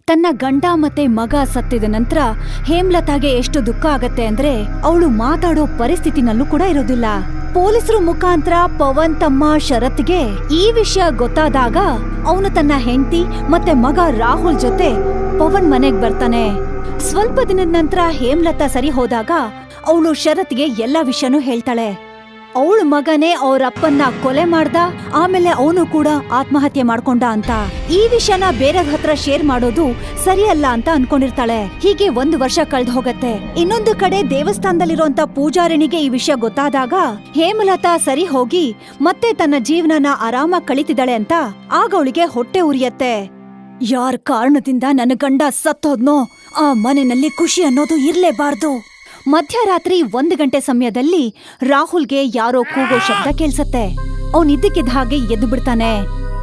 ತನ್ನ ಗಂಡ ಮತ್ತೆ ಮಗ ಸತ್ತಿದ ನಂತರ ಹೇಮ್ಲತಾಗೆ ಎಷ್ಟು ದುಃಖ ಆಗತ್ತೆ ಅಂದ್ರೆ ಅವಳು ಮಾತಾಡೋ ಪರಿಸ್ಥಿತಿನಲ್ಲೂ ಕೂಡ ಇರೋದಿಲ್ಲ. ಪೊಲೀಸರು ಮುಖಾಂತರ ಪವನ್ ತಮ್ಮ ಶರತ್ಗೆ ಈ ವಿಷಯ ಗೊತ್ತಾದಾಗ ಅವನು ತನ್ನ ಹೆಂಡತಿ ಮತ್ತೆ ಮಗ ರಾಹುಲ್ ಜೊತೆ ಪವನ್ ಮನೆಗ್ ಬರ್ತಾನೆ. ಸ್ವಲ್ಪ ದಿನದ ನಂತರ ಹೇಮ್ಲತಾ ಸರಿ ಹೋದಾಗ ಅವಳು ಶರತ್ಗೆ ಎಲ್ಲಾ ವಿಷಯನೂ ಹೇಳ್ತಾಳೆ. ಅವಳ ಮಗನೇ ಅವ್ರಪ್ಪನ್ನ ಕೊಲೆ ಮಾಡ್ದ, ಆಮೇಲೆ ಅವನು ಕೂಡ ಆತ್ಮಹತ್ಯೆ ಮಾಡ್ಕೊಂಡ ಅಂತ. ಈ ವಿಷಯನ ಬೇರೆಯವ್ರ ಹತ್ರ ಶೇರ್ ಮಾಡೋದು ಸರಿಯಲ್ಲ ಅಂತ ಅನ್ಕೊಂಡಿರ್ತಾಳೆ. ಹೀಗೆ 1 ವರ್ಷ ಕಳ್ದ್ ಹೋಗತ್ತೆ. ಇನ್ನೊಂದು ಕಡೆ ದೇವಸ್ಥಾನದಲ್ಲಿರುವಂತ ಪೂಜಾರಿಣಿಗೆ ಈ ವಿಷಯ ಗೊತ್ತಾದಾಗ ಹೇಮಲತಾ ಸರಿ ಹೋಗಿ ಮತ್ತೆ ತನ್ನ ಜೀವನನ ಆರಾಮಾಗಿ ಕಳೀತಿದ್ದಾಳೆ ಅಂತ ಆಗ ಅವಳಿಗೆ ಹೊಟ್ಟೆ ಉರಿಯತ್ತೆ. ಯಾರ ಕಾರಣದಿಂದ ನನ್ನ ಗಂಡ ಸತ್ತೋದ್ನೋ ಆ ಮನೆಯಲ್ಲಿ ಖುಷಿ ಅನ್ನೋದು ಇರ್ಲೇಬಾರ್ದು. ಮಧ್ಯರಾತ್ರಿ 1 ಗಂಟೆ ಸಮಯದಲ್ಲಿ ರಾಹುಲ್ಗೆ ಯಾರೋ ಕೂಗೋ ಶಬ್ದ ಕೇಳ್ಸತ್ತೆ. ಅವನ್ ಇದ್ದಕ್ಕಿದ್ದ ಹಾಗೆ ಎದ್ದು ಬಿಡ್ತಾನೆ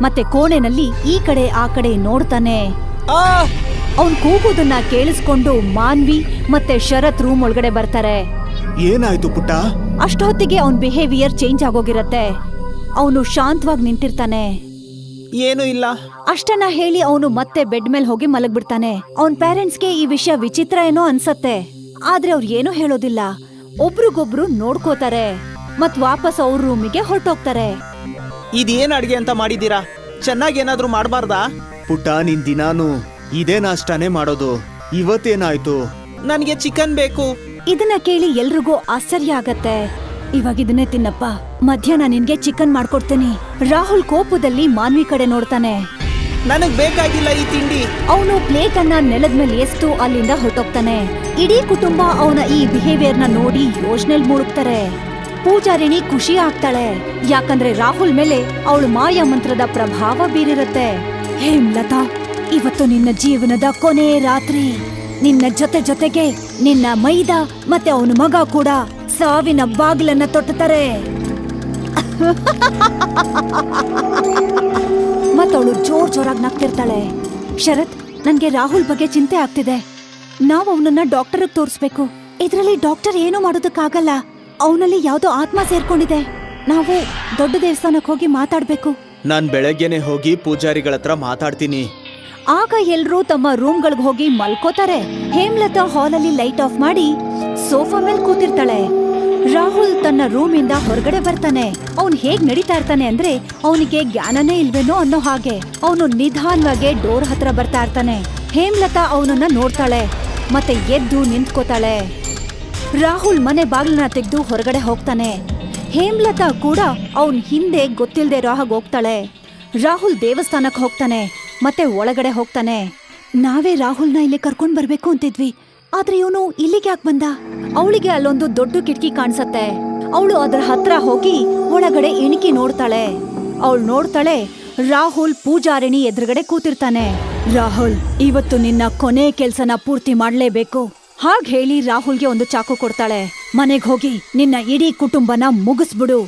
ಮತ್ತೆ ಕೋಣೆನಲ್ಲಿ ಈ ಕಡೆ ಆ ಕಡೆ ನೋಡ್ತಾನೆ. ಅವನ್ ಕೂಗೋದನ್ನ ಕೇಳಿಸ್ಕೊಂಡು ಮಾನ್ವಿ ಮತ್ತೆ ಶರತ್ ರೂಮ್ ಒಳಗಡೆ ಬರ್ತಾರೆ. ಏನಾಯ್ತು ಪುಟ್ಟ? ಅಷ್ಟೊತ್ತಿಗೆ ಅವನ್ ಬಿಹೇವಿಯರ್ ಚೇಂಜ್ ಆಗೋಗಿರತ್ತೆ. ಅವನು ಶಾಂತವಾಗಿ ನಿಂತಿರ್ತಾನೆ. ಏನು ಇಲ್ಲ. ಅಷ್ಟನ್ನ ಹೇಳಿ ಅವನು ಮತ್ತೆ ಬೆಡ್ ಮೇಲೆ ಹೋಗಿ ಮಲಗ್ಬಿಡ್ತಾನೆ. ಅವನ್ ಪೇರೆಂಟ್ಸ್ಗೆ ಈ ವಿಷಯ ವಿಚಿತ್ರ ಏನೋ ಅನ್ಸತ್ತೆ. ಆದ್ರೆ ಅವ್ರು ಏನೂ ಹೇಳೋದಿಲ್ಲ. ಒಬ್ರಿಗೊಬ್ರು ನೋಡ್ಕೋತಾರೆ ಮತ್ ವಾಪಸ್ ಅವ್ರ ರೂಮಿಗೆ ಹೊರಟೋಗ್ತಾರೆ. ಇದೇನ್ ಅಡ್ಗೆ ಅಂತ ಮಾಡಿದೀರಾ? ಚೆನ್ನಾಗೇನಾದ್ರೂ ಮಾಡಬಾರ್ದಾ? ಪುಟ್ಟ, ನಿನ್ ದಿನಾನು ಇದೇ ನಾಷ್ಟಾನೇ ಮಾಡೋದು. ಇವತ್ತೇನಾಯ್ತು? ನನ್ಗೆ ಚಿಕನ್ ಬೇಕು. ಇದನ್ನ ಕೇಳಿ ಎಲ್ರಿಗೂ ಆಶ್ಚರ್ಯ ಆಗತ್ತೆ. ಇವಾಗ ಇದನ್ನೇ ತಿನ್ನಪ್ಪ, ಮಧ್ಯಾಹ್ನ ನಿನ್ಗೆ ಚಿಕನ್ ಮಾಡ್ಕೊಡ್ತೀನಿ. ರಾಹುಲ್ ಕೋಪದಲ್ಲಿ ಮಾನ್ವಿ ಕಡೆ ನೋಡ್ತಾನೆ. ನನಗ್ ಬೇಕಾಗಿಲ್ಲ ಈ ತಿಂಡಿ. ಅವನು ಪ್ಲೇಟ್ ಅನ್ನ ನೆಲದ ಮೇಲೆ ಎಸ್ತು ಅಲ್ಲಿಂದ ಹೊರಟೋಗ್ತಾನೆ. ಇಡೀ ಕುಟುಂಬ ಅವನ ಈ ಬಿಹೇವಿಯರ್ ನ ನೋಡಿ ಯೋಚನೆಲ್ ಮುಳುಗ್ತಾರೆ. ಪೂಜಾರಿಣಿ ಖುಷಿ ಆಗ್ತಾಳೆ, ಯಾಕಂದ್ರೆ ರಾಹುಲ್ ಮೇಲೆ ಅವಳು ಮಾಯಾ ಮಂತ್ರದ ಪ್ರಭಾವ ಬೀರಿರತ್ತೆ. ಹೇಮ್ಲತಾ, ಇವತ್ತು ನಿನ್ನ ಜೀವನದ ಕೊನೆ ರಾತ್ರಿ. ನಿನ್ನ ಜೊತೆಗೆ ನಿನ್ನ ಮೈದ ಮತ್ತೆ ಅವನ ಮಗ ಕೂಡ ಸಾವಿನ ಬಾಗಿಲನ್ನ ತೊಟ್ಟುತ್ತಾರೆ. ಮತ್ತವಳು ಜೋರಾಗಿ ನಗ್ತಿರ್ತಾಳೆ. ಶರತ್, ನನ್ಗೆ ರಾಹುಲ್ ಬಗ್ಗೆ ಚಿಂತೆ ಆಗ್ತಿದೆ. ನಾವ್ ಅವನನ್ನ ಡಾಕ್ಟರ್ ತೋರಿಸ್ಬೇಕು. ಇದ್ರಲ್ಲಿ ಡಾಕ್ಟರ್ ಏನೂ ಮಾಡೋದಕ್ಕಾಗಲ್ಲ. ಅವನಲ್ಲಿ ಯಾವ್ದೋ ಆತ್ಮ ಸೇರ್ಕೊಂಡಿದೆ. ನಾವು ದೊಡ್ಡ ದೇವಸ್ಥಾನಕ್ಕೆ ಹೋಗಿ ಮಾತಾಡ್ಬೇಕು. ನಾನ್ ಬೆಳಗ್ಗೆನೆ ಹೋಗಿ ಪೂಜಾರಿಗಳ ಹತ್ರ ಮಾತಾಡ್ತೀನಿ. ಆಗ ಎಲ್ರೂ ತಮ್ಮ ರೂಮ್ಗಳಿಗೆ ಹೋಗಿ ಮಲ್ಕೋತಾರೆ. ಹೇಮ್ಲತಾ ಹಾಲಲ್ಲಿ ಲೈಟ್ ಆಫ್ ಮಾಡಿ ಸೋಫಾ ಮೇಲೆ ಕೂತಿರ್ತಾಳೆ. ರಾಹುಲ್ ತನ್ನ ರೂಮಿಂದ ಹೊರಗಡೆ ಬರ್ತಾನೆ. ಅವನ್ ಹೇಗ್ ನಡೀತಾ ಇರ್ತಾನೆ ಅಂದ್ರೆ ಅವನಿಗೆ ಜ್ಞಾನನೇ ಇಲ್ವೇನೋ ಅನ್ನೋ ಹಾಗೆ. ಅವನು ನಿಧಾನವಾಗಿ ಡೋರ್ ಹತ್ರ ಬರ್ತಾ ಇರ್ತಾನೆ. ಹೇಮ್ಲತಾ ಅವನನ್ನ ನೋಡ್ತಾಳೆ ಮತ್ತೆ ಎದ್ದು ನಿಂತ್ಕೋತಾಳೆ. ರಾಹುಲ್ ಮನೆ ಬಾಗಿಲನ್ನ ತೆಗೆದು ಹೊರಗಡೆ ಹೋಗ್ತಾನೆ. ಹೇಮ್ಲತಾ ಕೂಡ ಅವನ್ ಹಿಂದೆ ಗೊತ್ತಿಲ್ದೇ ಇರೋ ಹಾಗೆ ಹೋಗ್ತಾಳೆ. ರಾಹುಲ್ ದೇವಸ್ಥಾನಕ್ಕೆ ಹೋಗ್ತಾನೆ ಮತ್ತೆ ಒಳಗಡೆ ಹೋಗ್ತಾನೆ. ನಾವೇ ರಾಹುಲ್ನ ಇಲ್ಲಿ ಕರ್ಕೊಂಡ್ ಬರ್ಬೇಕು ಅಂತಿದ್ವಿ, ಆದ್ರೆ ಇವನು ಇಲ್ಲಿಗೆ ಯಾಕೆ ಬಂದ? ಅವಳಿಗೆ ಅಲ್ಲೊಂದು ದೊಡ್ಡ ಕಿಟಕಿ ಕಾಣಿಸತ್ತೆ. ಅವಳು ಅದ್ರ ಹತ್ರ ಹೋಗಿ ಒಳಗಡೆ ಇಣುಕಿ ನೋಡ್ತಾಳೆ. ಅವಳು ನೋಡ್ತಾಳೆ ರಾಹುಲ್ ಪೂಜಾರಿಣಿ ಎದುರುಗಡೆ ಕೂತಿರ್ತಾನೆ. ರಾಹುಲ್, ಇವತ್ತು ನಿನ್ನ ಕೊನೆ ಕೆಲ್ಸನ ಪೂರ್ತಿ ಮಾಡ್ಲೇಬೇಕು. ಹಾಗ್ ಹೇಳಿ ರಾಹುಲ್ಗೆ ಒಂದು ಚಾಕು ಕೊಡ್ತಾಳೆ. ಮನೆಗ್ ಹೋಗಿ ನಿನ್ನ ಇಡೀ ಕುಟುಂಬನ ಮುಗಿಸ್ಬಿಡು.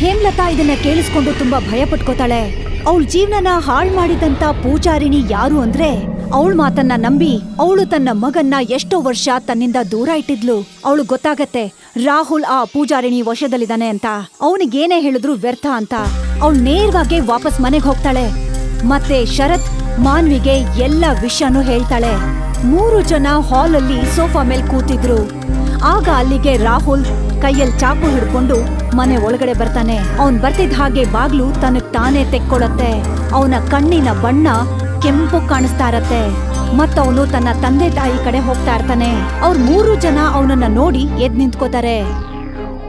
ಹೇಮ್ಲತಾ ಇದನ್ನ ಕೇಳಿಸ್ಕೊಂಡು ತುಂಬಾ ಭಯ ಪಟ್ಕೋತಾಳೆ. ಅವಳ ಜೀವನನ ಹಾಳ್ ಮಾಡಿದಂತ ಪೂಜಾರಿಣಿ ಯಾರು ಅಂದ್ರೆ ಅವಳ ಮಾತನ್ನ ನಂಬಿ ಅವಳು ತನ್ನ ಮಗನ್ನ ಎಷ್ಟೋ ವರ್ಷ ತನ್ನಿಂದ ದೂರ ಇಟ್ಟಿದ್ಲು. ಅವಳು ಗೊತ್ತಾಗತ್ತೆ ರಾಹುಲ್ ಆ ಪೂಜಾರಿಣಿ ವಶದಲ್ಲಿದ್ದಾನೆ ಅಂತ. ಅವನಿಗೇನೇ ಹೇಳಿದ್ರು ವ್ಯರ್ಥ ಅಂತ. ಅವಳು ನೇರವಾಗಿ ವಾಪಸ್ ಮನೆಗ್ ಹೋಗ್ತಾಳೆ ಮತ್ತೆ ಶರತ್ ಮಾನ್ವಿಗೆ ಎಲ್ಲ ವಿಷಯನೂ ಹೇಳ್ತಾಳೆ. 3 ಜನ ಹಾಲಲ್ಲಿ ಸೋಫಾ ಮೇಲೆ ಕೂತಿದ್ರು. ಆಗ ಅಲ್ಲಿಗೆ ರಾಹುಲ್ ಕೈಯಲ್ಲಿ ಚಾಕು ಹಿಡ್ಕೊಂಡು ಮನೆ ಒಳಗಡೆ ಬರ್ತಾನೆ. ಅವನ್ ಬರ್ತಿದ್ದ ಹಾಗೆ ಬಾಗ್ಲು ತನಗ್ ತಾನೇ ತೆಕ್ಕೊಳತ್ತೆ. ಅವನ ಕಣ್ಣಿನ ಬಣ್ಣ ಕೆಂಪು ಕಾಣಿಸ್ತಾ ಇರತ್ತೆ. ಮತ್ತವನು ತನ್ನ ತಂದೆ ತಾಯಿ ಕಡೆ ಹೋಗ್ತಾ ಇರ್ತಾನೆ. ಅವ್ರ 3 ಜನ ಅವನನ್ನ ನೋಡಿ ಎದ್ ನಿಂತ್ಕೋತಾರೆ.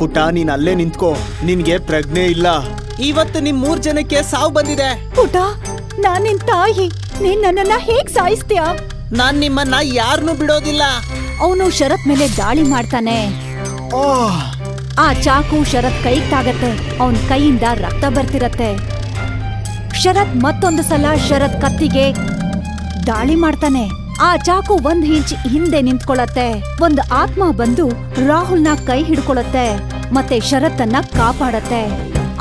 ಪುಟ್ಟ, ನೀನ್ ಅಲ್ಲೇ ನಿಂತ್ಕೋ, ನಿನ್ಗೆ ಪ್ರಜ್ಞೆ ಇಲ್ಲ. ಇವತ್ತು ನಿಮ್ 3 ಜನಕ್ಕೆ ಸಾವು ಬಂದಿದೆ. ಪುಟ, ನಾನ್ ನಿನ್ ತಾಯಿ, ನೀನ್ ನನ್ನನ್ನ ಹೇಗ್ ಸಾಯಿಸ್ತೀಯ? ನಾನ್ ನಿಮ್ಮನ್ನ ಯಾರನ್ನೂ ಬಿಡೋದಿಲ್ಲ. ಅವನು ಶರತ್ ಮೇಲೆ ದಾಳಿ ಮಾಡ್ತಾನೆ. ಆ ಚಾಕು ಶರತ್ ಕೈಗ್ ತಾಗತ್ತೆ. ಅವನ್ ಕೈಯಿಂದ ರಕ್ತ ಬರ್ತಿರತ್ತೆ. ಶರತ್ ಮತ್ತೊಂದು ಸಲ ಶರತ್ ಕತ್ತಿಗೆ ದಾಳಿ ಮಾಡ್ತಾನೆ. ಆ ಚಾಕು 1 ಇಂಚ್ ಹಿಂದೆ ನಿಂತ್ಕೊಳ್ಳತ್ತೆ. ಒಂದು ಆತ್ಮ ಬಂದು ರಾಹುಲ್ನ ಕೈ ಹಿಡ್ಕೊಳತ್ತೆ ಮತ್ತೆ ಶರತ್ತನ್ನ ಕಾಪಾಡತ್ತೆ.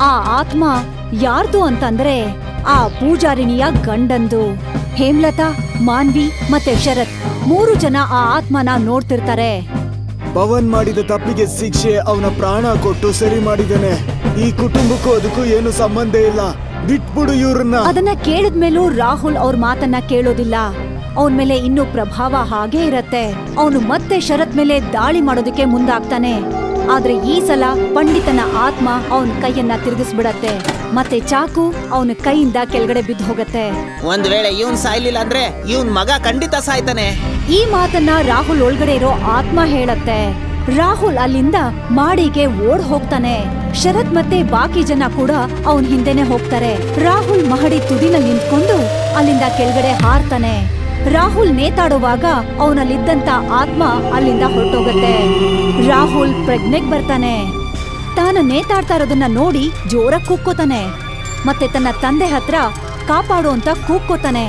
ಆ ಆತ್ಮ ಯಾರ್ದು ಅಂತಂದ್ರೆ ಆ ಪೂಜಾರಿಣಿಯ ಗಂಡಂದು. ಹೇಮ್ಲತಾ, ಮಾನ್ವಿ ಮತ್ತೆ ಶರತ್ 3 ಜನ ಆ ಆತ್ಮನ ನೋಡ್ತಿರ್ತಾರೆ. ಪವನ್ ಮಾಡಿದ ತಪ್ಪಿಗೆ ಶಿಕ್ಷೆ ಅವನ ಪ್ರಾಣ ಕೊಟ್ಟು ಸರಿ ಮಾಡಿದ್ದೇನೆ. ಈ ಕುಟುಂಬಕ್ಕೂ ಅದಕ್ಕೂ ಏನು ಸಂಬಂಧ ಇಲ್ಲ. ಬಿಟ್ಬಿಡು ಇವ್ರನ್ನ. ಅದನ್ನ ಕೇಳಿದ್ಮೇಲೂ ರಾಹುಲ್ ಅವ್ರ ಮಾತನ್ನ ಕೇಳೋದಿಲ್ಲ. ಅವನ್ ಮೇಲೆ ಇನ್ನೂ ಪ್ರಭಾವ ಹಾಗೇ ಇರತ್ತೆ. ಅವನು ಮತ್ತೆ ಶರತ್ ಮೇಲೆ ದಾಳಿ ಮಾಡೋದಕ್ಕೆ ಮುಂದಾಗ್ತಾನೆ. ಆದ್ರೆ ಈ ಸಲ ಪಂಡಿತನ ಆತ್ಮ ಅವನ್ ಕೈಯನ್ನ ತಿರುಗಿಸ್ಬಿಡತ್ತೆ. ಮತ್ತೆ ಚಾಕು ಅವನ ಕೈಯಿಂದ ಕೆಳಗಡೆ ಬಿದ್ದು ಹೋಗತ್ತೆ. ಒಂದ್ ವೇಳೆ ಇವನ್ ಸಾಯ್ಲಿಲ್ಲ ಅಂದ್ರೆ ಇವನ್ ಮಗ ಖಂಡಿತ ಸಾಯ್ತಾನೆ. ಈ ಮಾತನ್ನ ರಾಹುಲ್ ಒಳಗಡೆ ಇರೋ ಆತ್ಮ ಹೇಳತ್ತೆ. ರಾಹುಲ್ ಅಲ್ಲಿಂದ ಮಾಡಿಗೆ ಓಡ್ ಹೋಗ್ತಾನೆ. ಶರತ್ ಮತ್ತೆ ಬಾಕಿ ಜನ ಕೂಡ ಅವನ್ ಹಿಂದೆನೆ ಹೋಗ್ತಾರೆ. ರಾಹುಲ್ ಮಹಡಿ ತುದಿನಲ್ಲಿ ನಿಂತ್ಕೊಂಡು ಅಲ್ಲಿಂದ ಕೆಳಗಡೆ ಹಾರ್ತಾನೆ. ರಾಹುಲ್ ನೇತಾಡುವಾಗ ಅವನಲ್ಲಿದ್ದಂತ ಆತ್ಮ ಅಲ್ಲಿಂದ ಹೊರಟೋಗತ್ತೆ. ರಾಹುಲ್ ಪ್ರಜ್ಞೆಗ್ ಬರ್ತಾನೆ. ತಾನು ನೇತಾಡ್ತಾ ಇರೋದನ್ನ ನೋಡಿ ಜೋರಾಗಿ ಕೂಗ್ಕೋತಾನೆ. ಮತ್ತೆ ತನ್ನ ತಂದೆ ಹತ್ರ ಕಾಪಾಡು ಅಂತ ಕೂಗ್ಕೋತಾನೆ.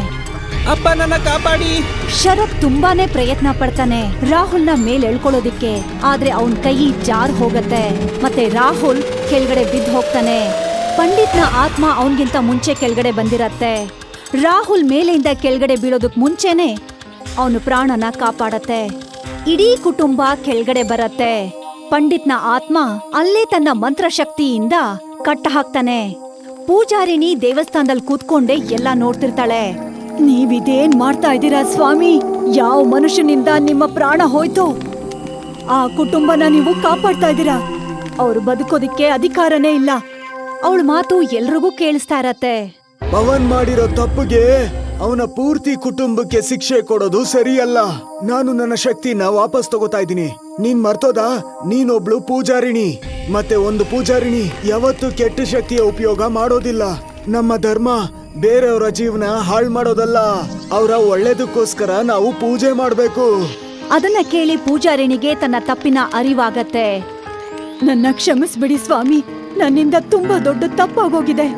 ಅಪ್ಪ ನನ್ನ ಕಾಪಾಡಿ. ಶರತ್ ತುಂಬಾನೇ ಪ್ರಯತ್ನ ಪಡ್ತಾನೆ ರಾಹುಲ್ನ ಮೇಲೆ ಎಳ್ಕೊಳ್ಳೋದಿಕ್ಕೆ. ಆದ್ರೆ ಅವನ್ ಕೈ ಜಾರ್ ಹೋಗತ್ತೆ. ಮತ್ತೆ ರಾಹುಲ್ ಕೆಳಗಡೆ ಬಿದ್ದು ಹೋಗ್ತಾನೆ. ಪಂಡಿತ್ನ ಆತ್ಮ ಅವನ್ಗಿಂತ ಮುಂಚೆ ಕೆಳಗಡೆ ಬಂದಿರತ್ತೆ. ರಾಹುಲ್ ಮೇಲೆಯಿಂದ ಕೆಳಗಡೆ ಬೀಳೋದಕ್ ಮುಂಚೆನೆ ಅವನು ಪ್ರಾಣನ ಕಾಪಾಡತ್ತೆ. ಇಡೀ ಕುಟುಂಬ ಕೆಳಗಡೆ ಬರತ್ತೆ. ಪಂಡಿತ್ನ ಆತ್ಮ ಅಲ್ಲೇ ತನ್ನ ಮಂತ್ರಶಕ್ತಿಯಿಂದ ಕಟ್ಟ ಹಾಕ್ತಾನೆ. ಪೂಜಾರಿಣಿ ದೇವಸ್ಥಾನದಲ್ಲಿ ಕೂತ್ಕೊಂಡೆ ಎಲ್ಲ ನೋಡ್ತಿರ್ತಾಳೆ. ನೀವಿದೇನ್ ಮಾಡ್ತಾ ಇದ್ದೀರಾ ಸ್ವಾಮಿ? ಯಾವ ಮನುಷ್ಯನಿಂದ ನಿಮ್ಮ ಪ್ರಾಣ ಹೋಯ್ತು? ಆ ಕುಟುಂಬನ ನೀವು ಕಾಪಾಡ್ತಾ ಇದ್ದೀರಾ. ಅವ್ರು ಬದುಕೋದಿಕ್ಕೆ ಅಧಿಕಾರನೇ ಇಲ್ಲ. ಅವಳ ಮಾತು ಎಲ್ರಿಗೂ ಕೇಳಿಸ್ತಾ ಇರತ್ತೆ. ಪವನ್ ಮಾಡಿರೋ ತಪ್ಪಿಗೆ ಅವನ ಪೂರ್ತಿ ಕುಟುಂಬಕ್ಕೆ ಶಿಕ್ಷೆ ಕೊಡೋದು ಸರಿಯಲ್ಲ. ನಾನು ನನ್ನ ಶಕ್ತಿನ ವಾಪಸ್ ತಗೋತಾ ಇದ್ದೀನಿ. ನೀನ್ ಮರ್ತೋದಾ? ನೀನೊಬ್ಳು ಪೂಜಾರಿಣಿ. ಮತ್ತೆ ಒಂದು ಪೂಜಾರಿಣಿ ಯಾವತ್ತೂ ಕೆಟ್ಟ ಶಕ್ತಿಯ ಉಪಯೋಗ ಮಾಡೋದಿಲ್ಲ. ನಮ್ಮ ಧರ್ಮ ಬೇರೆಯವರ ಜೀವನ ಹಾಳು ಮಾಡೋದಲ್ಲ. ಅವರ ಒಳ್ಳೇದಕ್ಕೋಸ್ಕರ ನಾವು ಪೂಜೆ ಮಾಡ್ಬೇಕು. ಅದನ್ನ ಕೇಳಿ ಪೂಜಾರಿಣಿಗೆ ತನ್ನ ತಪ್ಪಿನ ಅರಿವಾಗತ್ತೆ. ನನ್ನ ಕ್ಷಮಿಸ್ಬಿಡಿ ಸ್ವಾಮಿ, ನನ್ನಿಂದ ತುಂಬಾ ದೊಡ್ಡ ತಪ್ಪಾಗೋಗಿದೆ.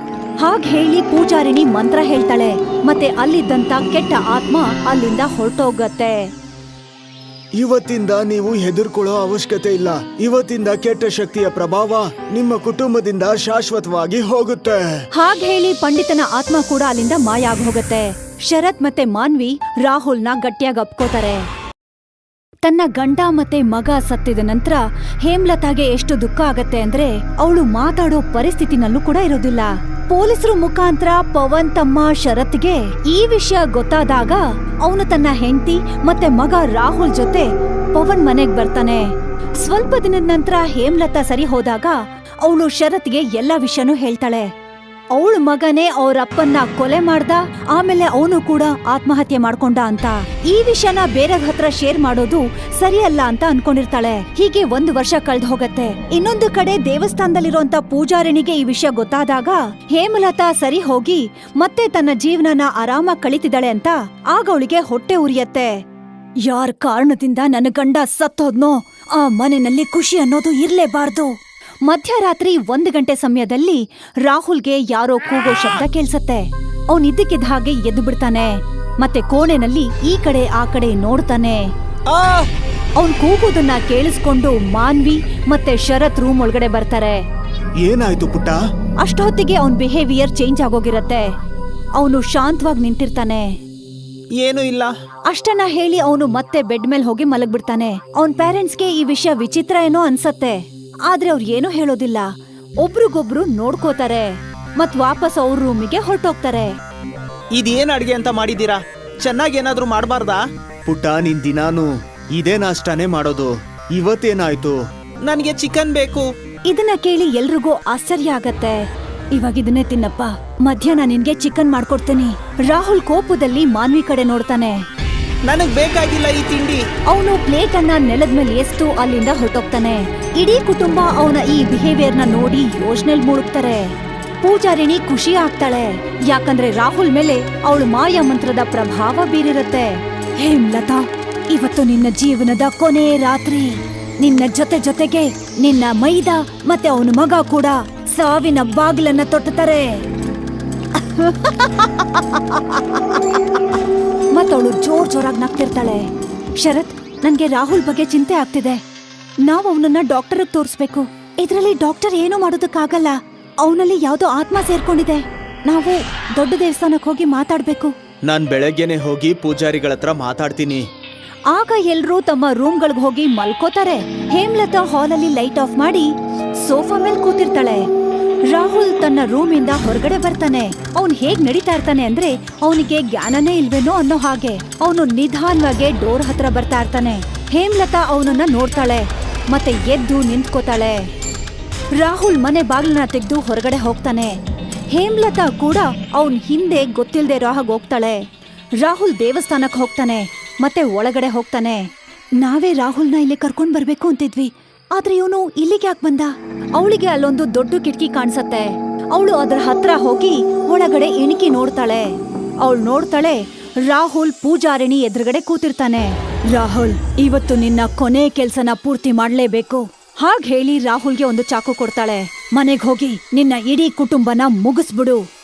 ಹಾಗ್ ಹೇಳಿ ಪೂಜಾರಿಣಿ ಮಂತ್ರ ಹೇಳ್ತಾಳೆ. ಮತ್ತೆ ಅಲ್ಲಿದ್ದಂತ ಕೆಟ್ಟ ಆತ್ಮ ಅಲ್ಲಿಂದ ಹೊರಟೋಗತ್ತೆ. ಇವತ್ತಿಂದ ನೀವು ಹೆದರ್ಕೊಳ್ಳೋ ಅವಶ್ಯಕತೆ ಇಲ್ಲ. ಇವತ್ತಿಂದ ಕೆಟ್ಟ ಶಕ್ತಿಯ ಪ್ರಭಾವ ನಿಮ್ಮ ಕುಟುಂಬದಿಂದ ಶಾಶ್ವತವಾಗಿ ಹೋಗುತ್ತೆ. ಹಾಗ್ ಹೇಳಿ ಪಂಡಿತನ ಆತ್ಮ ಕೂಡ ಅಲ್ಲಿಂದ ಮಾಯ ಆಗ್ ಹೋಗತ್ತೆ. ಶರತ್ ಮತ್ತೆ ಮಾನ್ವಿ ರಾಹುಲ್ನ ಗಟ್ಟಿಯಾಗಿ ಅಪ್ಕೋತಾರೆ. ತನ್ನ ಗಂಡ ಮತ್ತೆ ಮಗ ಸತ್ತಿದ ನಂತರ ಹೇಮ್ಲತಾಗೆ ಎಷ್ಟು ದುಃಖ ಆಗತ್ತೆ ಅಂದ್ರೆ ಅವಳು ಮಾತಾಡೋ ಪರಿಸ್ಥಿತಿನಲ್ಲೂ ಕೂಡ ಇರೋದಿಲ್ಲ. ಪೊಲೀಸರು ಮುಖಾಂತರ ಪವನ್ ತಮ್ಮ ಶರತ್ಗೆ ಈ ವಿಷಯ ಗೊತ್ತಾದಾಗ ಅವನು ತನ್ನ ಹೆಂಡತಿ ಮತ್ತೆ ಮಗ ರಾಹುಲ್ ಜೊತೆ ಪವನ್ ಮನೆಗ್ ಬರ್ತಾನೆ. ಸ್ವಲ್ಪ ದಿನದ ನಂತರ ಹೇಮ್ಲತಾ ಸರಿ ಹೋದಾಗ ಅವಳು ಶರತ್ಗೆ ಎಲ್ಲಾ ವಿಷಯನೂ ಹೇಳ್ತಾಳೆ. ಅವಳ ಮಗನೇ ಅವರಪ್ಪನ್ನ ಕೊಲೆ ಮಾಡ್ದ, ಆಮೇಲೆ ಅವನು ಕೂಡ ಆತ್ಮಹತ್ಯೆ ಮಾಡ್ಕೊಂಡ ಅಂತ. ಈ ವಿಷಯನ ಬೇರೆ ಹತ್ರ ಶೇರ್ ಮಾಡೋದು ಸರಿಯಲ್ಲ ಅಂತ ಅನ್ಕೊಂಡಿರ್ತಾಳೆ. ಹೀಗೆ 1 ವರ್ಷ ಕಳ್ದ್ ಹೋಗತ್ತೆ. ಇನ್ನೊಂದು ಕಡೆ ದೇವಸ್ಥಾನದಲ್ಲಿರುವಂತ ಪೂಜಾರಿಣಿಗೆ ಈ ವಿಷಯ ಗೊತ್ತಾದಾಗ ಹೇಮಲತಾ ಸರಿ ಹೋಗಿ ಮತ್ತೆ ತನ್ನ ಜೀವನನ ಆರಾಮಾಗಿ ಕಳಿತಿದ್ದಾಳೆ ಅಂತ ಆಗ ಅವಳಿಗೆ ಹೊಟ್ಟೆ ಉರಿಯತ್ತೆ. ಯಾರ್ ಕಾರಣದಿಂದ ನನ್ನ ಗಂಡ ಸತ್ತೋದ್ನೋ ಆ ಮನೆಯಲ್ಲಿ ಖುಷಿ ಅನ್ನೋದು ಇರ್ಲೇಬಾರ್ದು. ಮಧ್ಯರಾತ್ರಿ 1 ಗಂಟೆ ಸಮಯದಲ್ಲಿ ರಾಹುಲ್ಗೆ ಯಾರೋ ಕೂಗೋ ಶಬ್ದ ಕೇಳ್ಸತ್ತೆ. ಅವನಿದ್ದಕ್ಕಿದ್ದ ಹಾಗೆ ಎದ್ದು ಬಿಡ್ತಾನೆ. ಮತ್ತೆ ಕೋಣೆನಲ್ಲಿ ಈ ಕಡೆ ಆ ಕಡೆ ನೋಡ್ತಾನೆ. ಅವನ್ ಕೂಗೋದನ್ನ ಕೇಳಿಸ್ಕೊಂಡು ಮಾನ್ವಿ ಮತ್ತೆ ಶರತ್ ರೂಮ್ ಒಳಗಡೆ ಬರ್ತಾರೆ. ಏನಾಯ್ತು ಪುಟ್ಟ? ಅಷ್ಟೊತ್ತಿಗೆ ಅವನ್ ಬಿಹೇವಿಯರ್ ಚೇಂಜ್ ಆಗೋಗಿರತ್ತೆ. ಅವನು ಶಾಂತವಾಗಿ ನಿಂತಿರ್ತಾನೆ. ಏನು ಇಲ್ಲ. ಅಷ್ಟನ್ನ ಹೇಳಿ ಅವನು ಮತ್ತೆ ಬೆಡ್ ಮೇಲೆ ಹೋಗಿ ಮಲಗ್ಬಿಡ್ತಾನೆ. ಅವನ್ ಪೇರೆಂಟ್ಸ್ಗೆ ಈ ವಿಷಯ ವಿಚಿತ್ರ ಏನೋ ಅನ್ಸತ್ತೆ. ಆದ್ರೆ ಅವ್ರು ಏನೂ ಹೇಳೋದಿಲ್ಲ. ಒಬ್ರಿಗೊಬ್ರು ನೋಡ್ಕೋತಾರೆ ಮತ್ ವಾಪಸ್ ಅವ್ರ ರೂಮಿಗೆ ಹೊರಟೋಗ್ತಾರೆ. ಇದೇನ್ ಅಡ್ಗೆ ಅಂತ ಮಾಡಿದೀರಾ? ಚೆನ್ನಾಗಿ ಏನಾದ್ರೂ ಮಾಡಬಾರ್ದಾ? ಪುಟ್ಟ, ನಿನ್ ದಿನಾನು ಇದೇ ನಾಷ್ಟಾನೇ ಮಾಡೋದು. ಇವತ್ತೇನಾಯ್ತು? ನನ್ಗೆ ಚಿಕನ್ ಬೇಕು. ಇದನ್ನ ಕೇಳಿ ಎಲ್ರಿಗೂ ಆಶ್ಚರ್ಯ ಆಗತ್ತೆ. ಇವಾಗ ಇದನ್ನೇ ತಿನ್ನಪ್ಪ, ಮಧ್ಯಾಹ್ನ ನಿನ್ಗೆ ಚಿಕನ್ ಮಾಡ್ಕೊಡ್ತೀನಿ. ರಾಹುಲ್ ಕೋಪದಲ್ಲಿ ಮಾನ್ವಿ ಕಡೆ ನೋಡ್ತಾನೆ. ನನಗ್ ಬೇಕಾಗಿಲ್ಲ ಈ ತಿಂಡಿ. ಅವನು ಪ್ಲೇಟ್ ಅನ್ನ ನೆಲದ ಮೇಲೆ ಎಸ್ತು ಅಲ್ಲಿಂದ ಹೊರಟೋಗ್ತಾನೆ. ಇಡೀ ಕುಟುಂಬ ಅವನ ಈ ಬಿಹೇವಿಯರ್ ನ ನೋಡಿ ಯೋಚನೆಲ್ ಮುಳುಗ್ತಾರೆ. ಪೂಜಾರಿಣಿ ಖುಷಿ ಆಗ್ತಾಳೆ, ಯಾಕಂದ್ರೆ ರಾಹುಲ್ ಮೇಲೆ ಅವಳು ಮಾಯಾ ಮಂತ್ರದ ಪ್ರಭಾವ ಬೀರಿರತ್ತೆ. ಹೇಮ್ಲತಾ, ಇವತ್ತು ನಿನ್ನ ಜೀವನದ ಕೊನೆ ರಾತ್ರಿ. ನಿನ್ನ ಜೊತೆಗೆ ನಿನ್ನ ಮೈದ ಮತ್ತೆ ಅವನ ಮಗ ಕೂಡ ಸಾವಿನ ಬಾಗಿಲನ್ನ ತೊಟ್ಟುತ್ತಾರೆ. ಮತ್ತವಳು ಜೋರಾಗಿ ನಗ್ತಿರ್ತಾಳೆ. ಶರತ್, ನನ್ಗೆ ರಾಹುಲ್ ಬಗ್ಗೆ ಚಿಂತೆ ಆಗ್ತಿದೆ. ನಾವ್ ಅವನನ್ನ ಡಾಕ್ಟರ್ಗೆ ತೋರಿಸ್ಬೇಕು. ಇದ್ರಲ್ಲಿ ಡಾಕ್ಟರ್ ಏನೂ ಮಾಡೋದಕ್ಕಾಗಲ್ಲ. ಅವನಲ್ಲಿ ಯಾವ್ದೋ ಆತ್ಮ ಸೇರ್ಕೊಂಡಿದೆ. ನಾವು ದೊಡ್ಡ ದೇವಸ್ಥಾನಕ್ಕೆ ಹೋಗಿ ಮಾತಾಡ್ಬೇಕು. ನಾನ್ ಬೆಳಗ್ಗೆನೆ ಹೋಗಿ ಪೂಜಾರಿಗಳ ಹತ್ರ ಮಾತಾಡ್ತೀನಿ. ಆಗ ಎಲ್ರೂ ತಮ್ಮ ರೂಮ್ಗಳಿಗೆ ಹೋಗಿ ಮಲ್ಕೋತಾರೆ. ಹೇಮ್ಲತಾ ಹಾಲಲ್ಲಿ ಲೈಟ್ ಆಫ್ ಮಾಡಿ ಸೋಫಾ ಮೇಲೆ ಕೂತಿರ್ತಾಳೆ. ರಾಹುಲ್ ತನ್ನ ರೂಮಿಂದ ಹೊರಗಡೆ ಬರ್ತಾನೆ. ಅವನ್ ಹೇಗ್ ನಡೀತಾ ಇರ್ತಾನೆ ಅಂದ್ರೆ ಅವನಿಗೆ ಜ್ಞಾನನೇ ಇಲ್ವೇನೋ ಅನ್ನೋ ಹಾಗೆ. ಅವನು ನಿಧಾನವಾಗಿ ಡೋರ್ ಹತ್ರ ಬರ್ತಾ ಇರ್ತಾನೆ. ಹೇಮಲತಾ ಅವನನ್ನ ನೋಡ್ತಾಳೆ ಮತ್ತೆ ಎದ್ದು ನಿಂತ್ಕೋತಾಳೆ. ರಾಹುಲ್ ಮನೆ ಬಾಗಿಲನ್ನ ತೆಗೆದು ಹೊರಗಡೆ ಹೋಗ್ತಾನೆ. ಹೇಮಲತಾ ಕೂಡ ಅವನ್ ಹಿಂದೆ ಗೊತ್ತಿಲ್ದೇ ಇರೋ ಹಾಗೆ ಹೋಗ್ತಾಳೆ. ರಾಹುಲ್ ದೇವಸ್ಥಾನಕ್ಕೆ ಹೋಗ್ತಾನೆ ಮತ್ತೆ ಒಳಗಡೆ ಹೋಗ್ತಾನೆ. ನಾವೇ ರಾಹುಲ್ನ ಇಲ್ಲಿ ಕರ್ಕೊಂಡ್ ಬರ್ಬೇಕು ಅಂತಿದ್ವಿ, ಆದ್ರೆ ಇವನು ಇಲ್ಲಿಗೆ ಯಾಕೆ ಬಂದ? ಅವಳಿಗೆ ಅಲ್ಲೊಂದು ದೊಡ್ಡ ಕಿಟಕಿ ಕಾಣಿಸತ್ತೆ. ಅವಳು ಅದರ ಹತ್ರ ಹೋಗಿ ಒಳಗಡೆ ಇಣುಕಿ ನೋಡ್ತಾಳೆ. ಅವಳು ನೋಡ್ತಾಳೆ ರಾಹುಲ್ ಪೂಜಾರಿಣಿ ಎದುರುಗಡೆ ಕೂತಿರ್ತಾನೆ. ರಾಹುಲ್, ಇವತ್ತು ನಿನ್ನ ಕೊನೆ ಕೆಲ್ಸನ ಪೂರ್ತಿ ಮಾಡ್ಲೇಬೇಕು. ಹಾಗ್ ಹೇಳಿ ರಾಹುಲ್ಗೆ ಒಂದು ಚಾಕು ಕೊಡ್ತಾಳೆ. ಮನೆಗ್ ಹೋಗಿ ನಿನ್ನ ಇಡೀ ಕುಟುಂಬನ ಮುಗಿಸ್ಬಿಡು.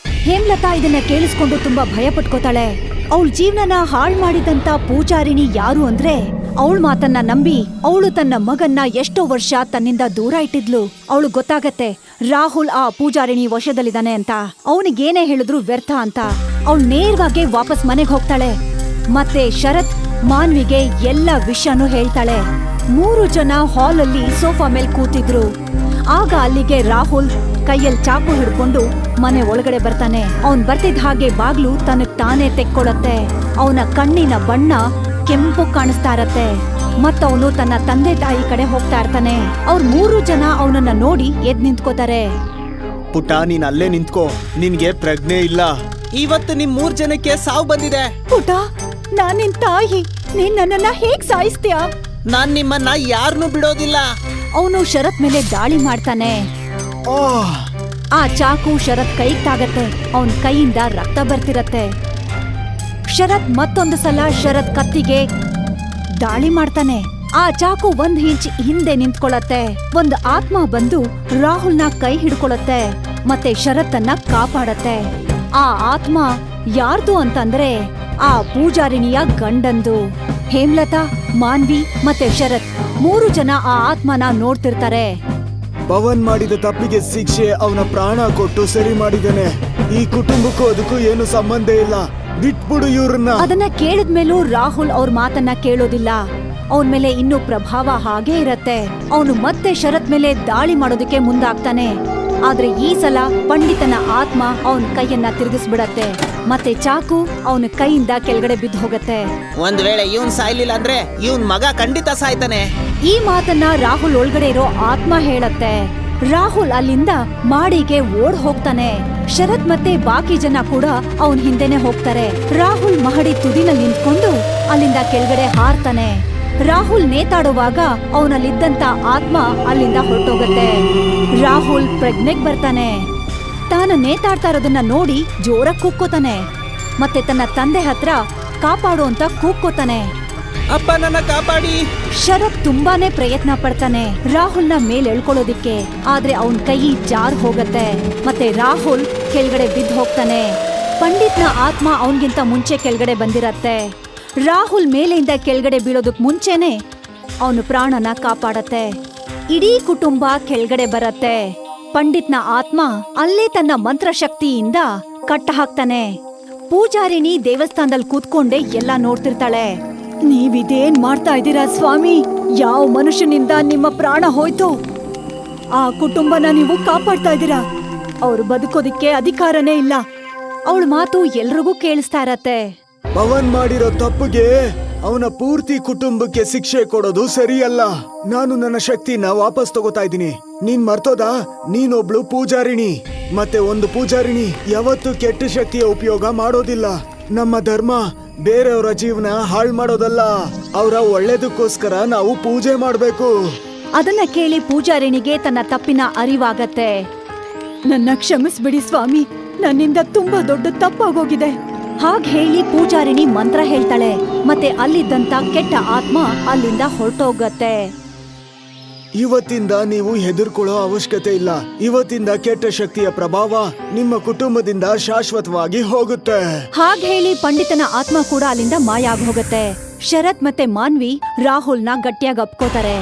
ಹೇಮಲತಾ ಇದನ್ನ ಕೇಳಿಸ್ಕೊಂಡು ತುಂಬಾ ಭಯ ಪಟ್ಕೋತಾಳೆ. ಅವಳ ಜೀವನನ ಹಾಳ್ ಮಾಡಿದಂತ ಪೂಜಾರಿಣಿ ಯಾರು ಅಂದ್ರೆ ಅವಳ ಮಾತನ್ನ ನಂಬಿ ಅವಳು ತನ್ನ ಮಗನ್ನ ಎಷ್ಟೋ ವರ್ಷ ತನ್ನಿಂದ ದೂರ ಇಟ್ಟಿದ್ಲು. ಅವಳು ಗೊತ್ತಾಗತ್ತೆ ರಾಹುಲ್ ಆ ಪೂಜಾರಿಣಿ ವಶದಲ್ಲಿದ್ದಾನೆ ಅಂತ. ಅವನಿಗೇನೇ ಹೇಳಿದ್ರು ವ್ಯರ್ಥ ಅಂತ. ಅವಳು ನೇರವಾಗಿ ವಾಪಸ್ ಮನೆಗ್ ಹೋಗ್ತಾಳೆ. ಮತ್ತೆ ಶರತ್ ಮಾನ್ವಿಗೆ ಎಲ್ಲ ವಿಷಯನೂ ಹೇಳ್ತಾಳೆ. 3 ಜನ ಹಾಲ್ ಅಲ್ಲಿ ಸೋಫಾ ಮೇಲ್ ಕೂತಿದ್ರು. ಆಗ ಅಲ್ಲಿಗೆ ರಾಹುಲ್ ಕೈಯಲ್ಲಿ ಚಾಕು ಹಿಡ್ಕೊಂಡು ಮನೆ ಒಳಗಡೆ ಬರ್ತಾನೆ. ಅವನ್ ಬರ್ತಿದ್ದ ಹಾಗೆ ಬಾಗ್ಲು ತನಗ್ ತಾನೇ ತೆಕ್ಕೊಳತ್ತೆ. ಅವನ ಕಣ್ಣಿನ ಬಣ್ಣ ಕೆಂಪು ಕಾಣಿಸ್ತಾ ಇರತ್ತೆ. ಮತ್ತವನು ತನ್ನ ತಂದೆ ತಾಯಿ ಕಡೆ ಹೋಗ್ತಾ ಇರ್ತಾನೆ. ಅವ್ರ 3 ಜನ ಅವನನ್ನ ನೋಡಿ ಎದ್ ನಿಂತ್ಕೋತಾರೆ. ಪುಟ್ಟ, ನೀನ್ ಅಲ್ಲೇ ನಿಂತ್ಕೋ, ನಿನ್ಗೆ ಪ್ರಜ್ಞೆ ಇಲ್ಲ. ಇವತ್ತು ನಿಮ್ 3 ಜನಕ್ಕೆ ಸಾವು ಬಂದಿದೆ. ಪುಟ, ನಾನ್ ನಿನ್ ತಾಯಿ, ನೀನ್ ನನ್ನನ್ನ ಹೇಗ್ ಸಾಯಿಸ್ತೀಯ? ನಾನ್ ನಿಮ್ಮನ್ನ ಯಾರನ್ನೂ ಬಿಡೋದಿಲ್ಲ. ಅವನು ಶರತ್ ಮೇಲೆ ದಾಳಿ ಮಾಡ್ತಾನೆ. ಆಹ್! ಆ ಚಾಕು ಶರತ್ ಕೈಗ್ ತಾಗತ್ತೆ. ಅವನ್ ಕೈಯಿಂದ ರಕ್ತ ಬರ್ತಿರತ್ತೆ. ಶರತ್ ಮತ್ತೊಂದು ಸಲ ಶರತ್ ಕತ್ತಿಗೆ ದಾಳಿ ಮಾಡ್ತಾನೆ. ಆ ಚಾಕು 1 ಇಂಚ್ ಹಿಂದೆ ನಿಂತ್ಕೊಳ್ಳತ್ತೆ. ಒಂದು ಆತ್ಮ ಬಂದು ರಾಹುಲ್ನ ಕೈ ಹಿಡ್ಕೊಳತ್ತೆ ಮತ್ತೆ ಶರತ್ತನ್ನ ಕಾಪಾಡತ್ತೆ. ಆ ಆತ್ಮ ಯಾರ್ದು ಅಂತಂದ್ರೆ ಆ ಪೂಜಾರಿಣಿಯ ಗಂಡಂದು. ಹೇಮಲತಾ, ಮಾನ್ವಿ ಮತ್ತೆ ಶರತ್ 3 ಜನ ಆ ಆತ್ಮನ ನೋಡ್ತಿರ್ತಾರೆ. ಪವನ್ ಮಾಡಿದ ತಪ್ಪಿಗೆ ಶಿಕ್ಷೆ ಅವನ ಪ್ರಾಣ ಕೊಟ್ಟು ಸರಿ ಮಾಡಿದ್ದಾನೆ. ಈ ಕುಟುಂಬಕ್ಕೂ ಅದಕ್ಕೂ ಏನು ಸಂಬಂಧ ಇಲ್ಲ, ಬಿಟ್ಬಿಡು ಇವ್ರನ್ನ. ಅದನ್ನ ಕೇಳಿದ್ಮೇಲೂ ರಾಹುಲ್ ಅವ್ರ ಮಾತನ್ನ ಕೇಳೋದಿಲ್ಲ. ಅವನ್ ಮೇಲೆ ಇನ್ನೂ ಪ್ರಭಾವ ಹಾಗೇ ಇರತ್ತೆ. ಅವನು ಮತ್ತೆ ಶರತ್ ಮೇಲೆ ದಾಳಿ ಮಾಡೋದಕ್ಕೆ ಮುಂದಾಗ್ತಾನೆ. ಆದ್ರೆ ಈ ಸಲ ಪಂಡಿತನ ಆತ್ಮ ಅವನ್ ಕೈಯನ್ನ ತಿರುಗಿಸ್ಬಿಡತ್ತೆ ಮತ್ತೆ ಚಾಕು ಅವನ ಕೈಯಿಂದ ಕೆಳಗಡೆ ಬಿದ್ದು ಹೋಗತ್ತೆ. ಒಂದ್ ವೇಳೆ ಇವನ್ ಸಾಯ್ಲಿಲ್ಲ ಅಂದ್ರೆ ಇವನ್ ಮಗ ಖಂಡಿತ ಸಾಯ್ತಾನೆ. ಈ ಮಾತನ್ನ ರಾಹುಲ್ ಒಳಗಡೆ ಇರೋ ಆತ್ಮ ಹೇಳತ್ತೆ. ರಾಹುಲ್ ಅಲ್ಲಿಂದ ಮಾಡಿಗೆ ಓಡ್ ಹೋಗ್ತಾನೆ. ಶರತ್ ಮತ್ತೆ ಬಾಕಿ ಜನ ಕೂಡ ಅವನ್ ಹಿಂದೆನೆ ಹೋಗ್ತಾರೆ. ರಾಹುಲ್ ಮಹಡಿ ತುದಿನಲ್ಲಿ ನಿಂತ್ಕೊಂಡು ಅಲ್ಲಿಂದ ಕೆಳಗಡೆ ಹಾರ್ತಾನೆ. ರಾಹುಲ್ ನೇತಾಡುವಾಗ ಅವನಲ್ಲಿದ್ದಂತ ಆತ್ಮ ಅಲ್ಲಿಂದ ಹೊರಟೋಗತ್ತೆ. ರಾಹುಲ್ ಪ್ರಜ್ಞೆಗ್ ಬರ್ತಾನೆ. ತಾನು ನೇತಾಡ್ತಾ ಇರೋದನ್ನ ನೋಡಿ ಜೋರಾಗಿ ಕೂಗ್ಕೋತಾನೆ ಮತ್ತೆ ತನ್ನ ತಂದೆ ಹತ್ರ ಕಾಪಾಡು ಅಂತ ಕೂಗ್ಕೋತಾನೆ. ಅಪ್ಪ, ನನ್ನ ಕಾಪಾಡಿ. ಶರತ್ ತುಂಬಾನೇ ಪ್ರಯತ್ನ ಪಡ್ತಾನೆ ರಾಹುಲ್ನ ಮೇಲೆ ಎಳ್ಕೊಳ್ಳೋದಿಕ್ಕೆ. ಆದ್ರೆ ಅವನ್ ಕೈ ಜಾರ್ ಹೋಗತ್ತೆ ಮತ್ತೆ ರಾಹುಲ್ ಕೆಳಗಡೆ ಬಿದ್ದು ಹೋಗ್ತಾನೆ. ಪಂಡಿತ್ನ ಆತ್ಮ ಅವನ್ಗಿಂತ ಮುಂಚೆ ಕೆಳಗಡೆ ಬಂದಿರತ್ತೆ. ರಾಹುಲ್ ಮೇಲೆಯಿಂದ ಕೆಳಗಡೆ ಬೀಳೋದಕ್ ಮುಂಚೆನೆ ಅವನು ಪ್ರಾಣನ ಕಾಪಾಡತ್ತೆ. ಇಡೀ ಕುಟುಂಬ ಕೆಳಗಡೆ ಬರತ್ತೆ. ಪಂಡಿತ್ನ ಆತ್ಮ ಅಲ್ಲೇ ತನ್ನ ಮಂತ್ರಶಕ್ತಿಯಿಂದ ಕಟ್ಟ ಹಾಕ್ತಾನೆ. ಪೂಜಾರಿಣಿ ದೇವಸ್ಥಾನದಲ್ಲಿ ಕೂತ್ಕೊಂಡೆ ಎಲ್ಲ ನೋಡ್ತಿರ್ತಾಳೆ. ನೀವಿದೇನ್ ಮಾಡ್ತಾ ಇದ್ದೀರಾ ಸ್ವಾಮಿ? ಯಾವ ಮನುಷ್ಯನಿಂದ ನಿಮ್ಮ ಪ್ರಾಣ ಹೋಯ್ತು? ಆ ಕುಟುಂಬನ ನೀವು ಕಾಪಾಡ್ತಾ ಇದ್ದೀರಾ? ಅವ್ರು ಬದುಕೋದಿಕ್ಕೆ ಅಧಿಕಾರನೇ ಇಲ್ಲ. ಅವಳ ಮಾತು ಎಲ್ರಿಗೂ ಕೇಳಿಸ್ತಾ ಇರತ್ತೆ. ಪವನ್ ಮಾಡಿರೋ ತಪ್ಪಿಗೆ ಅವನ ಪೂರ್ತಿ ಕುಟುಂಬಕ್ಕೆ ಶಿಕ್ಷೆ ಕೊಡೋದು ಸರಿಯಲ್ಲ. ನಾನು ನನ್ನ ಶಕ್ತಿನ ವಾಪಸ್ ತಗೋತಾ ಇದ್ದೀನಿ. ನೀನ್ ಮರ್ತೋದ? ನೀನೊಬ್ಳು ಪೂಜಾರಿಣಿ. ಮತ್ತೆ ಒಂದು ಪೂಜಾರಿಣಿ ಯಾವತ್ತೂ ಕೆಟ್ಟ ಶಕ್ತಿಯ ಉಪಯೋಗ ಮಾಡೋದಿಲ್ಲ. ನಮ್ಮ ಧರ್ಮ ಬೇರೆಯವರ ಜೀವನ ಹಾಳು ಮಾಡೋದಲ್ಲ. ಅವರ ಒಳ್ಳೇದಕ್ಕೋಸ್ಕರ ನಾವು ಪೂಜೆ ಮಾಡ್ಬೇಕು. ಅದನ್ನ ಕೇಳಿ ಪೂಜಾರಿಣಿಗೆ ತನ್ನ ತಪ್ಪಿನ ಅರಿವಾಗತ್ತೆ. ನನ್ನ ಕ್ಷಮಿಸ್ಬಿಡಿ ಸ್ವಾಮಿ, ನನ್ನಿಂದ ತುಂಬಾ ದೊಡ್ಡ ತಪ್ಪಾಗೋಗಿದೆ. ಹಾಗ್ ಹೇಳಿ ಪೂಜಾರಿಣಿ ಮಂತ್ರ ಹೇಳ್ತಾಳೆ ಮತ್ತೆ ಅಲ್ಲಿದ್ದಂತ ಕೆಟ್ಟ ಆತ್ಮ ಅಲ್ಲಿಂದ ಹೊರಟೋಗತ್ತೆ. ಇವತ್ತಿಂದ ನೀವು ಹೆದರ್ಕೊಳ್ಳೋ ಅವಶ್ಯಕತೆ ಇಲ್ಲ. ಇವತ್ತಿಂದ ಕೆಟ್ಟ ಶಕ್ತಿಯ ಪ್ರಭಾವ ನಿಮ್ಮ ಕುಟುಂಬದಿಂದ ಶಾಶ್ವತವಾಗಿ ಹೋಗುತ್ತೆ. ಹಾಗ್ ಹೇಳಿ ಪಂಡಿತನ ಆತ್ಮ ಕೂಡ ಅಲ್ಲಿಂದ ಮಾಯ ಆಗ್ ಹೋಗತ್ತೆ. ಶರತ್ ಮತ್ತೆ ಮಾನ್ವಿ ರಾಹುಲ್ನ ಗಟ್ಟಿಯಾಗಿ ಅಪ್ಕೋತಾರೆ.